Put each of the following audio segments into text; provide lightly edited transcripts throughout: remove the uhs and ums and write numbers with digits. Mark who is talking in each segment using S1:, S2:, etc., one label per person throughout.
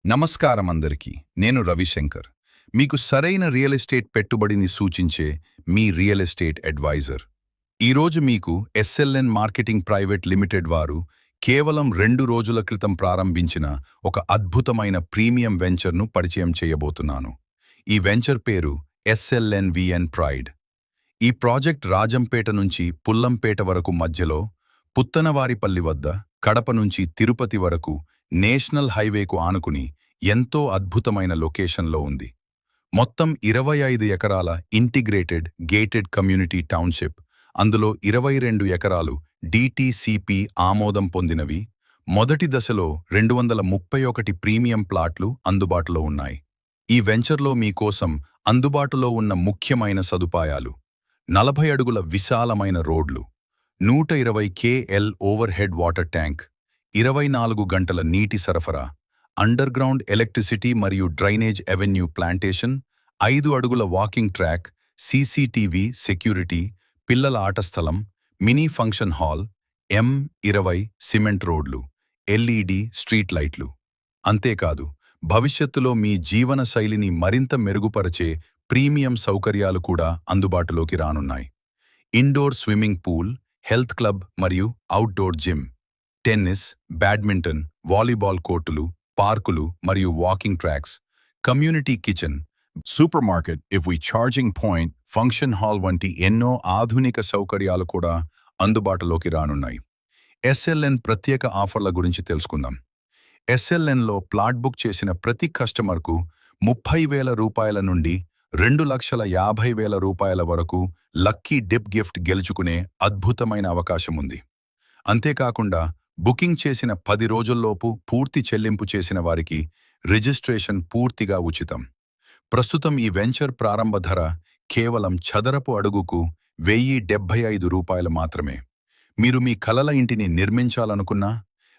S1: నమస్కారం అందరికీ. నేను రవిశంకర్. మీకు సరైన రియల్ ఎస్టేట్ పెట్టుబడిని సూచించే మీ రియల్ ఎస్టేట్ అడ్వైజర్. ఈరోజు మీకు ఎస్ఎల్ఎన్ మార్కెటింగ్ ప్రైవేట్ లిమిటెడ్ వారు కేవలం 2 రోజుల క్రితం ప్రారంభించిన ఒక అద్భుతమైన ప్రీమియం వెంచర్ను పరిచయం చేయబోతున్నాను. ఈ వెంచర్ పేరు ఎస్ఎల్ఎన్ విఎన్ ప్రైడ్. ఈ ప్రాజెక్ట్ రాజంపేట నుంచి పుల్లంపేట వరకు మధ్యలో, పుత్తనవారిపల్లి వద్ద, కడప నుంచి తిరుపతి వరకు నేషనల్ హైవేకు ఆనుకుని ఎంతో అద్భుతమైన లొకేషన్లో ఉంది. మొత్తం 25 ఎకరాల ఇంటిగ్రేటెడ్ గేటెడ్ కమ్యూనిటీ టౌన్షిప్, అందులో 22 ఎకరాలు డిటిసిపి ఆమోదం పొందినవి. మొదటి దశలో 231 ప్రీమియం ప్లాట్లు అందుబాటులో ఉన్నాయి. ఈ వెంచర్లో మీకోసం అందుబాటులో ఉన్న ముఖ్యమైన సదుపాయాలు: 40 అడుగుల విశాలమైన రోడ్లు, 120 KL over head water tank, 24 గంటల నీటి సరఫరా, అండర్ గ్రౌండ్ ఎలక్ట్రిసిటీ మరియు డ్రైనేజ్ అవెన్యూ ప్లాంటేషన్, 5 అడుగుల వాకింగ్ ట్రాక్, సీసీటీవీ సెక్యూరిటీ, పిల్లల ఆట స్థలం, mini function hall, M20 cement రోడ్లు, LED స్ట్రీట్ లైట్లు. అంతేకాదు, భవిష్యత్తులో మీ జీవన శైలిని మరింత మెరుగుపరిచే ప్రీమియం సౌకర్యాలు కూడా అందుబాటులోకి రానున్నాయి. Indoor swimming pool, health club మరియు outdoor gym, tennis, badminton, volleyball కోర్టులు, పార్కులు మరియు walking tracks, community kitchen, supermarket, charging point, function hall వంటి ఎన్నో ఆధునిక సౌకర్యాలు కూడా అందుబాటులోకి రానున్నాయి. ఎస్ఎల్ఎన్ ప్రత్యేక ఆఫర్ల గురించి తెలుసుకుందాం. ఎస్ఎల్ఎన్లో ప్లాట్ బుక్ చేసిన ప్రతి కస్టమర్కు 30,000 రూపాయల నుండి 2,50,000 రూపాయల వరకు లక్కీ డిప్ గిఫ్ట్ గెలుచుకునే అద్భుతమైన అవకాశం ఉంది. అంతేకాకుండా బుకింగ్ చేసిన 10 రోజుల్లోపు పూర్తి చెల్లింపు చేసిన వారికి రిజిస్ట్రేషన్ పూర్తిగా ఉచితం. ప్రస్తుతం ఈ వెంచర్ ప్రారంభ ధర కేవలం చదరపు అడుగుకు 1,075 రూపాయలు మాత్రమే. మీరు మీ కలల ఇంటిని నిర్మించాలనుకున్నా,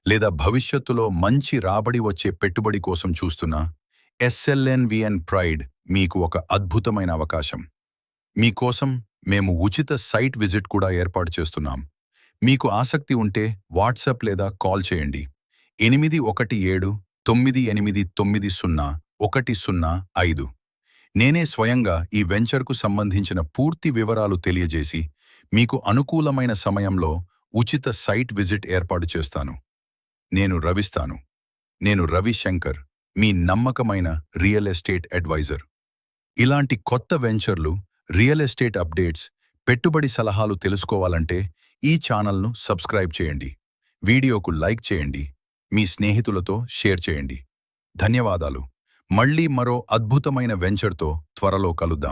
S1: లేదా భవిష్యత్తులో మంచి రాబడి వచ్చే పెట్టుబడి కోసం చూస్తున్నా, ఎస్ఎల్ఎన్ విఎన్ ప్రైడ్ మీకు ఒక అద్భుతమైన అవకాశం. మీకోసం మేము ఉచిత సైట్ విజిట్ కూడా ఏర్పాటు చేస్తున్నాం. మీకు ఆసక్తి ఉంటే వాట్సాప్ లేదా కాల్ చేయండి. 8179901005. నేనే స్వయంగా ఈ వెంచర్కు సంబంధించిన పూర్తి వివరాలు తెలియజేసి మీకు అనుకూలమైన సమయంలో ఉచిత సైట్ విజిట్ ఏర్పాటు చేస్తాను. నేను రవిశంకర్, మీ నమ్మకమైన రియల్ ఎస్టేట్ అడ్వైజర్. ఇలాంటి కొత్త వెంచర్లు, రియల్ ఎస్టేట్ అప్డేట్స్, పెట్టుబడి సలహాలు తెలుసుకోవాలంటే ఈ ఛానల్ను సబ్స్క్రైబ్ చేయండి. వీడియోకు లైక్ చేయండి. మీ స్నేహితులతో షేర్ చేయండి. ధన్యవాదాలు. మళ్ళీ మరో అద్భుతమైన వెంచర్తో త్వరలో కలుద్దాం.